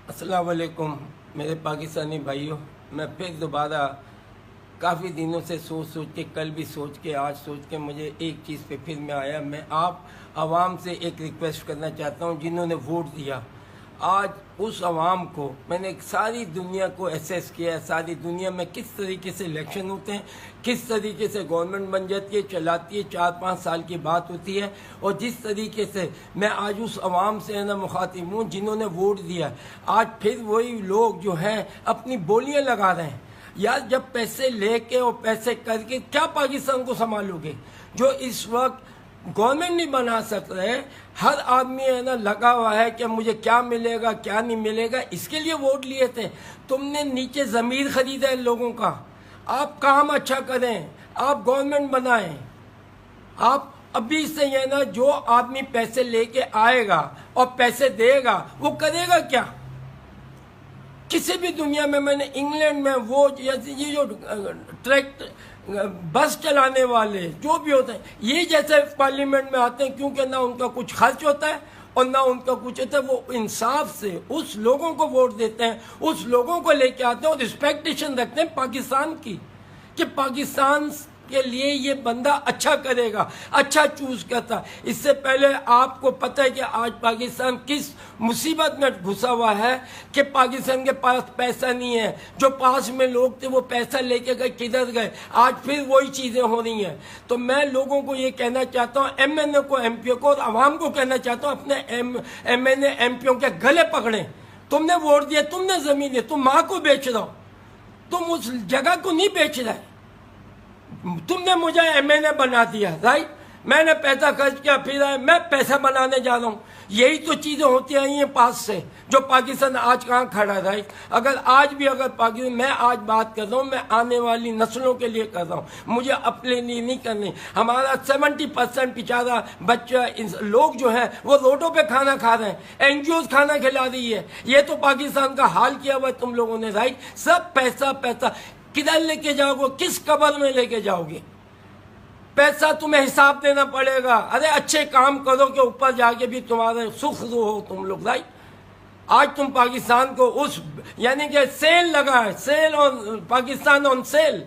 السلام علیکم میرے پاکستانی بھائیوں، میں پھر دوبارہ کافی دنوں سے سوچ کے، کل بھی سوچ کے، آج سوچ کے مجھے ایک چیز پہ پھر میں آیا۔ میں آپ عوام سے ایک ریکویسٹ کرنا چاہتا ہوں جنہوں نے ووٹ دیا۔ آج اس عوام کو میں نے ساری دنیا کو ایسیس کیا ہے، ساری دنیا میں کس طریقے سے الیکشن ہوتے ہیں، کس طریقے سے گورنمنٹ بن جاتی ہے، چلاتی ہے، 4-5 سال کی بات ہوتی ہے، اور جس طریقے سے میں آج اس عوام سے مخاطب ہوں جنہوں نے ووٹ دیا۔ آج پھر وہی لوگ جو ہیں اپنی بولیاں لگا رہے ہیں۔ یار جب پیسے لے کے اور پیسے کر کے کیا پاکستان کو سنبھالو گے؟ جو اس وقت گورنمنٹ نہیں بنا سک رہے، ہر آدمی لگا ہوا ہے کہ مجھے کیا ملے گا کیا نہیں ملے گا، اس کے لیے ووٹ لیے تھے۔ تم نے نیچے ضمیر خریدا ہے لوگوں کا۔ آپ کام اچھا کریں، آپ گورنمنٹ بنائیں۔ آپ ابھی سے جو آدمی پیسے لے کے آئے گا اور پیسے دے گا وہ کرے گا کیا؟ کسی بھی دنیا میں نے انگلینڈ میں وہ یہ جو ٹریک بس چلانے والے جو بھی ہوتے ہیں، یہ جیسے پارلیمنٹ میں آتے ہیں، کیونکہ نہ ان کا کچھ خرچ ہوتا ہے اور نہ ان کا کچھ ہوتا ہے، وہ انصاف سے اس لوگوں کو ووٹ دیتے ہیں، اس لوگوں کو لے کے آتے ہیں اور ایکسپیکٹیشن رکھتے ہیں پاکستان کی، کہ پاکستان کے لیے یہ بندہ اچھا کرے گا، اچھا چوز کرتا۔ اس سے پہلے آپ کو پتہ ہے کہ آج پاکستان کس مصیبت میں گھسا ہوا ہے، کہ پاکستان کے پاس پیسہ نہیں ہے۔ جو پاس میں لوگ تھے وہ پیسہ لے کے گئے، کدھر گئے؟ آج پھر وہی چیزیں ہو رہی ہیں۔ تو میں لوگوں کو یہ کہنا چاہتا ہوں، ایم این اے کو، ایم پی او کو اور عوام کو کہنا چاہتا ہوں، اپنے M N A M P O کے گلے پکڑیں۔ تم نے ووٹ دیا، تم نے زمین دی، تم ماں کو بیچ رہا ہو، تم اس جگہ کو نہیں بیچ رہے۔ تم نے مجھے ایم این اے بنا دیا، رائٹ؟ میں نے پیسہ خرچ کیا، پھر میں پیسہ بنانے جا رہا ہوں۔ یہی تو چیزیں ہوتی آئی ہیں پاس سے، جو پاکستان آج کہاں کھڑا ہے، رائٹ؟ اگر آج بھی پاکستان، میں آج بات کر رہا ہوں، میں آنے والی نسلوں کے لیے کر رہا ہوں، مجھے اپنے لیے نہیں کرنی۔ ہمارا 70% بیچارہ بچہ لوگ جو ہیں وہ روڈوں پہ کھانا کھا رہے ہیں، این جی اوز کھانا کھلا رہی ہے۔ یہ تو پاکستان کا حال کیا ہوا ہے تم لوگوں نے، رائٹ؟ سب پیسہ کدھر لے کے جاؤ گے؟ کس قبر میں لے کے جاؤ گے؟ پیسہ تمہیں حساب دینا پڑے گا۔ ارے اچھے کام کرو کہ اوپر جا کے بھی تمہارے سکھ ہو تم لوگ، رائٹ؟ آج تم پاکستان کو کہ سیل لگا ہے، sale on Pakistan, on sale.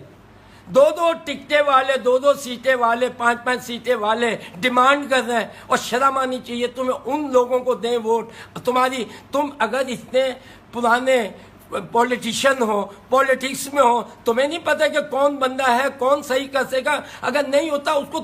2 ٹکٹیں والے، 2 سیٹیں والے، 5 سیٹیں والے ڈیمانڈ کر رہے ہیں، اور شرم آنی چاہیے تمہیں۔ ان لوگوں کو دیں ووٹ۔ تم اگر اتنے پرانے پولیٹیشین ہو، پولیٹکس میں ہو، تمہیں نہیں پتہ کہ کون بندہ ہے، کون صحیح کر سکے گا؟ اگر نہیں ہوتا اس کو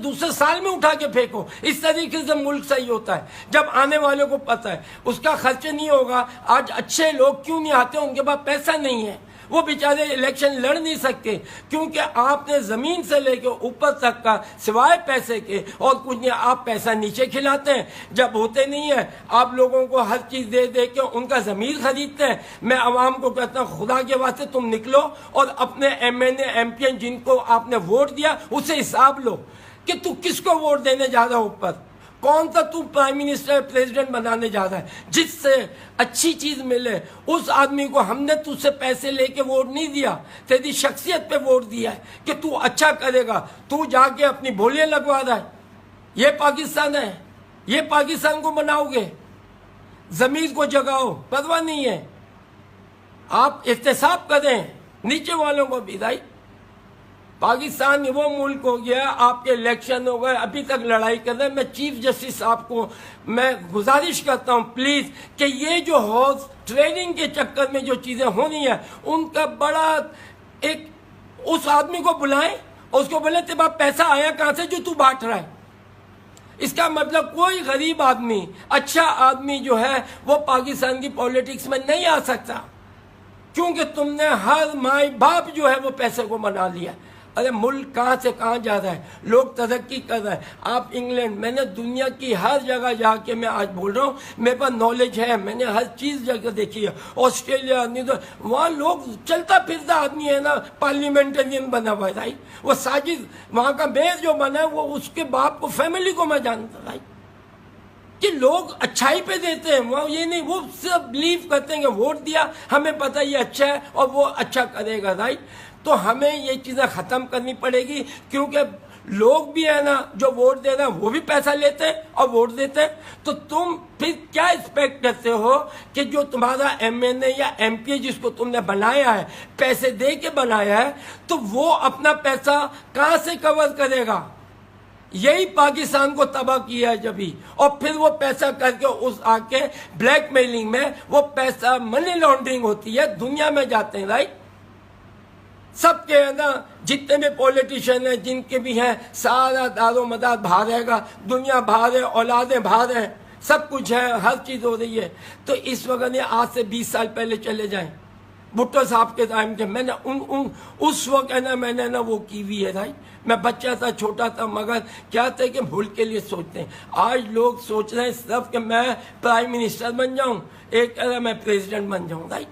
دوسرے سال میں اٹھا کے پھینکو۔ اس طریقے سے ملک صحیح ہوتا ہے جب آنے والوں کو پتہ ہے اس کا خرچ نہیں ہوگا۔ آج اچھے لوگ کیوں نہیں آتے؟ ان کے پاس پیسہ نہیں ہے، وہ بیچارے الیکشن لڑ نہیں سکتے، کیونکہ آپ نے زمین سے لے کے اوپر تک کا سوائے پیسے کے اور کچھ نہیں۔ آپ پیسہ نیچے کھلاتے ہیں، جب ہوتے نہیں ہیں آپ لوگوں کو ہر چیز دے دے کے ان کا ضمیر خریدتے ہیں۔ میں عوام کو کہتا ہوں، خدا کے واسطے تم نکلو اور اپنے M N A M P این جن کو آپ نے ووٹ دیا اسے حساب لو کہ تو کس کو ووٹ دینے جا رہا اوپر، کون سا تو پرائم منسٹر پریزیڈنٹ بنانے جا رہا ہے۔ جس سے اچھی چیز ملے اس آدمی کو۔ ہم نے تجھ سے پیسے لے کے ووٹ نہیں دیا، تیری شخصیت پہ ووٹ دیا ہے کہ تو اچھا کرے گا۔ تو جا کے اپنی بولیاں لگوا رہا ہے۔ یہ پاکستان ہے؟ یہ پاکستان کو بناؤ گے؟ ضمیر کو جگاؤ، پرواہ نہیں ہے۔ آپ احتساب کریں نیچے والوں کو بھی، رائٹ؟ پاکستان وہ ملک ہو گیا، آپ کے الیکشن ہو گئے، ابھی تک لڑائی کر رہے ہیں۔ میں چیف جسٹس صاحب کو میں گزارش کرتا ہوں پلیز کہ یہ جو ہارس ٹریڈنگ کے چکر میں جو چیزیں ہونی ہیں ان کا بڑا ایک اس آدمی کو بلائیں اور اس کو بولیں تیرے پاس پیسہ آیا کہاں سے جو تو بانٹ رہا ہے؟ اس کا مطلب کوئی غریب آدمی، اچھا آدمی جو ہے وہ پاکستان کی پولیٹکس میں نہیں آ سکتا، کیونکہ تم نے ہر مائی باپ جو ہے وہ پیسے کو بنا لیا۔ ارے ملک کہاں سے کہاں جا رہا ہے، لوگ ترقی کر رہے ہیں۔ آپ انگلینڈ، میں نے دنیا کی ہر جگہ جا کے میں آج بول رہا ہوں، میرے پاس نالج ہے، میں نے ہر چیز جگہ دیکھی ہے۔ آسٹریلیا، وہاں لوگ چلتا پھرتا آدمی ہے نا، پارلیمنٹرین بنا ہوا ہے، رائٹ؟ وہ ساجد وہاں کا میئر جو بنا ہے وہ اس کے باپ کو، فیملی کو میں جانتا، رائٹ؟ کہ لوگ اچھائی پہ دیتے ہیں، وہ یہ نہیں، وہ صرف بلیو کرتے ہیں کہ ووٹ دیا ہمیں پتہ یہ اچھا ہے اور وہ اچھا کرے گا، رائٹ؟ تو ہمیں یہ چیزیں ختم کرنی پڑے گی، کیونکہ لوگ بھی ہیں نا جو ووٹ دے رہے ہیں وہ بھی پیسہ لیتے ہیں اور ووٹ دیتے ہیں. تو تم پھر کیا ایکسپیکٹ کرتے ہو کہ جو تمہارا ایم این اے یا ایم پی جس کو تم نے بنایا ہے پیسے دے کے بنایا ہے تو وہ اپنا پیسہ کہاں سے کور کرے گا؟ یہی پاکستان کو تباہ کیا ہے جبھی. اور پھر وہ پیسہ کر کے اس آ کے بلیک میلنگ میں وہ پیسہ منی لانڈرنگ ہوتی ہے, دنیا میں جاتے ہیں. رائٹ, سب کے نا جتنے بھی پولیٹیشین ہیں جن کے بھی ہیں سارا دار و مدار باہر رہے گا, دنیا باہر ہے, اولادیں باہر ہیں, سب کچھ ہے, ہر چیز ہو رہی ہے. تو اس وقت آج سے 20 سال پہلے چلے جائیں بھٹو صاحب کے ٹائم کے, میں نے اس وقت میں نے وہ کی ہوئی ہے. رائٹ, میں بچہ تھا, چھوٹا تھا, مگر کیا تھا کہ ملک کے لیے سوچتے ہیں. آج لوگ سوچ رہے ہیں صرف کہ میں پرائم منسٹر بن جاؤں, ایک کہہ رہا میں پریزیڈنٹ بن جاؤں. رائٹ,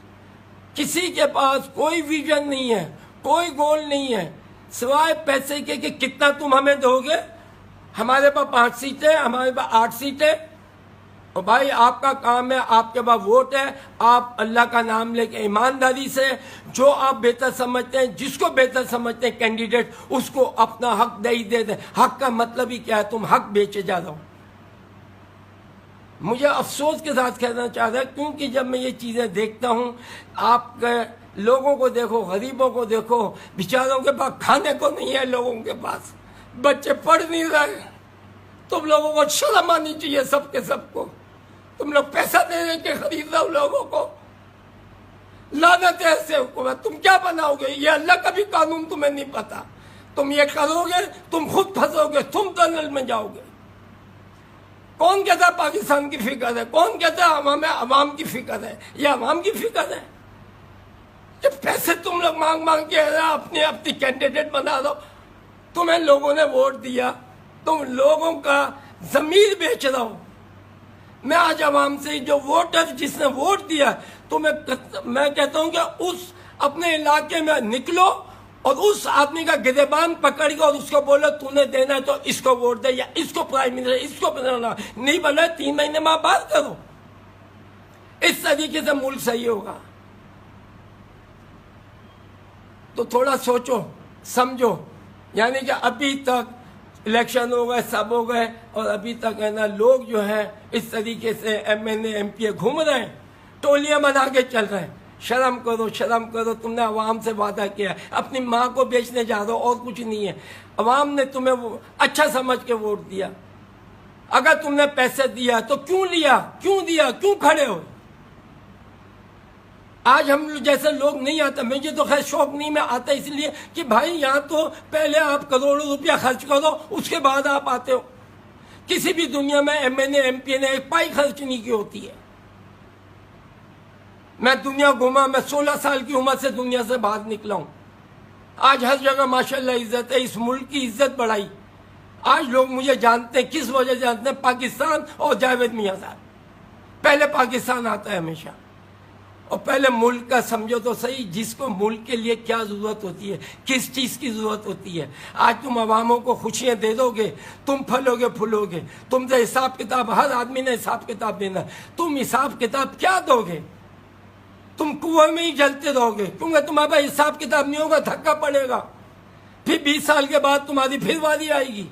کسی کے پاس کوئی ویژن نہیں ہے, کوئی گول نہیں ہے سوائے پیسے کے کہ کتنا تم ہمیں دو گے. ہمارے پاس 5 سیٹیں, ہمارے پاس 8 سیٹیں. اور بھائی آپ کا کام ہے, آپ کے پاس ووٹ ہے, آپ اللہ کا نام لے کے ایمانداری سے جو آپ بہتر سمجھتے ہیں, جس کو بہتر سمجھتے ہیں کینڈیڈیٹ, اس کو اپنا حق دے دیں. حق کا مطلب ہی کیا ہے؟ تم حق بیچے جا رہا ہو. مجھے افسوس کے ساتھ کہنا چاہ رہا ہے کیونکہ جب میں یہ چیزیں دیکھتا ہوں, آپ کے لوگوں کو دیکھو, غریبوں کو دیکھو, بیچاروں کے پاس کھانے کو نہیں ہے, لوگوں کے پاس بچے پڑھ نہیں رہے. تم لوگوں کو شرم آنی چاہیے سب کے سب کو. تم لوگ پیسہ دے دے کے خرید رہے ہو لوگوں کو. لعنت ہے ایسے حکومت. تم کیا بناؤ گے؟ یہ اللہ کا بھی قانون تمہیں نہیں پتا. تم یہ کرو گے تم خود پھنسو گے, تم ٹنل میں جاؤ گے. کون کہتا ہے پاکستان کی فکر ہے؟ کون کہتا ہے ہمیں عوام کی فکر ہے؟ یہ عوام کی فکر ہے. جب پیسے تم لوگ مانگ کے اپنی کینڈیڈیٹ بنا دو. تمہیں لوگوں نے ووٹ دیا, تم لوگوں کا ضمیر بیچ رہا ہو. میں آج عوام سے جو ووٹر جس نے ووٹ دیا تو میں کہتا ہوں کہ اس اپنے علاقے میں نکلو اور اس آدمی کا گریبان پکڑ کے اور اس کو بولو تو نے دینا ہے تو اس کو ووٹ دے, یا اس کو پرائم منسٹر, اس کو بنانا نہیں بنا 3 مہینے بعد بات کرو. اس طریقے سے ملک صحیح ہوگا. تو تھوڑا سوچو سمجھو. یعنی کہ ابھی تک الیکشن ہو گئے, سب ہو گئے, اور ابھی تک ہے نا لوگ جو ہیں اس طریقے سے M N A M P A گھوم رہے ہیں, ٹولیاں بنا کے چل رہے ہیں. شرم کرو, شرم کرو. تم نے عوام سے وعدہ کیا, اپنی ماں کو بیچنے جا رہے ہو, اور کچھ نہیں ہے. عوام نے تمہیں اچھا سمجھ کے ووٹ دیا. اگر تم نے پیسے دیا تو کیوں لیا, کیوں دیا, کیوں کھڑے ہو؟ آج ہم جیسے لوگ نہیں آتا. مجھے تو خیر شوق نہیں, میں آتا اس لیے کہ بھائی یہاں تو پہلے آپ کروڑوں روپیہ خرچ کرو, اس کے بعد آپ آتے ہو. کسی بھی دنیا میں M N A M P نے 1 پائی خرچ نہیں کی ہوتی ہے. میں دنیا گھوما, میں 16 سال کی عمر سے دنیا سے باہر نکلا ہوں. آج ہر جگہ ماشاءاللہ عزت ہے. اس ملک کی عزت بڑھائی. آج لوگ مجھے جانتے ہیں, کس وجہ سے جانتے ہیں؟ پاکستان اور جاوید میاں صاحب. پہلے پاکستان آتا ہے ہمیشہ. اور پہلے ملک کا سمجھو تو صحیح, جس کو ملک کے لیے کیا ضرورت ہوتی ہے, کس چیز کی ضرورت ہوتی ہے. آج تم عواموں کو خوشیاں دے دو گے, تم پھلو گے پھولو گے. تم سے حساب کتاب, ہر آدمی نے حساب کتاب دینا. تم حساب کتاب کیا دو گے؟ تم کنویں میں ہی جلتے رہو گے, کیونکہ تمہارا حساب کتاب نہیں ہوگا, دھکا پڑے گا. پھر 20 سال کے بعد تمہاری پھر واری آئے گی.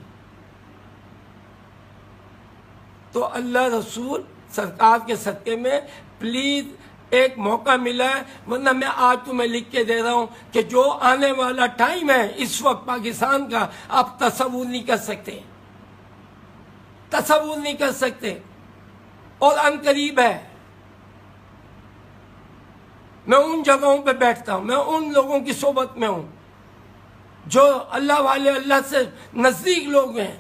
تو اللہ رسول سرکار کے صدقے میں پلیز ایک موقع ملا ہے, ورنہ میں آج تمہیں لکھ کے دے رہا ہوں کہ جو آنے والا ٹائم ہے اس وقت پاکستان کا, آپ تصور نہیں کر سکتے, تصور نہیں کر سکتے. اور ان قریب ہے. میں ان جگہوں پہ بیٹھتا ہوں, میں ان لوگوں کی صحبت میں ہوں جو اللہ والے, اللہ سے نزدیک لوگ ہیں.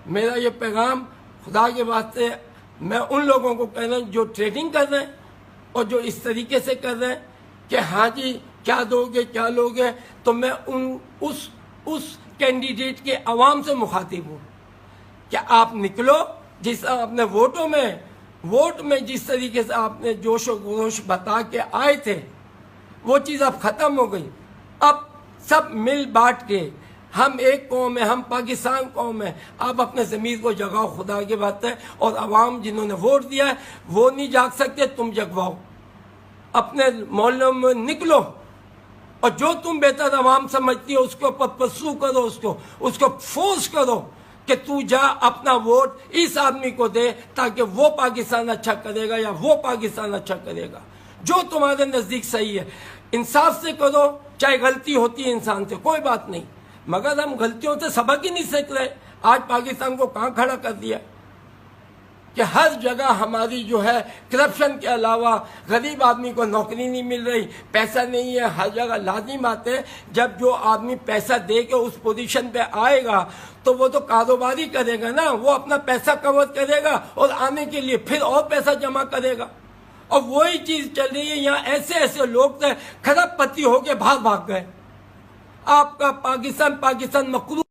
میرا یہ پیغام خدا کے واسطے میں ان لوگوں کو کہنا جو ٹریڈنگ کر رہے ہیں اور جو اس طریقے سے کر رہے ہیں کہ ہاں جی کیا دو گے, کیا لو گے, تو میں اس کینڈیڈیٹ کے عوام سے مخاطب ہوں کہ آپ نکلو. جس اپنے ووٹ میں جس طریقے سے آپ نے جوش و خروش بتا کے آئے تھے, وہ چیز اب ختم ہو گئی. اب سب مل بانٹ کے, ہم ایک قوم ہے, ہم پاکستان قوم ہے. آپ اپنے ضمیر کو جگاؤ خدا کی بات ہے. اور عوام جنہوں نے ووٹ دیا ہے وہ نہیں جاگ سکتے, تم جگواؤ. اپنے محلوں میں نکلو, اور جو تم بہتر عوام سمجھتی ہو اس کو پرسو کرو، اس کو فورس کرو کہ تو جا اپنا ووٹ اس آدمی کو دے تاکہ وہ پاکستان اچھا کرے گا یا وہ پاکستان اچھا کرے گا، جو تمہارے نزدیک صحیح ہے۔ انصاف سے کرو، چاہے غلطی ہوتی ہے انسان سے کوئی بات نہیں، مگر ہم غلطیوں سے سبق ہی نہیں سیکھ رہے۔ آج پاکستان کو کہاں کھڑا کر دیا کہ ہر جگہ ہماری جو ہے کرپشن کے علاوہ غریب آدمی کو نوکری نہیں مل رہی، پیسہ نہیں ہے، ہر جگہ لازم آتے ہیں۔ جب جو آدمی پیسہ دے کے اس پوزیشن پہ آئے گا تو وہ تو کاروباری کرے گا نا، وہ اپنا پیسہ کور کرے گا اور آنے کے لیے پھر اور پیسہ جمع کرے گا، اور وہی چیز چل رہی ہے یہاں۔ ایسے لوگ تھے کھرب پتی ہو کے بھاگ گئے۔ آپ کا پاکستان مقروض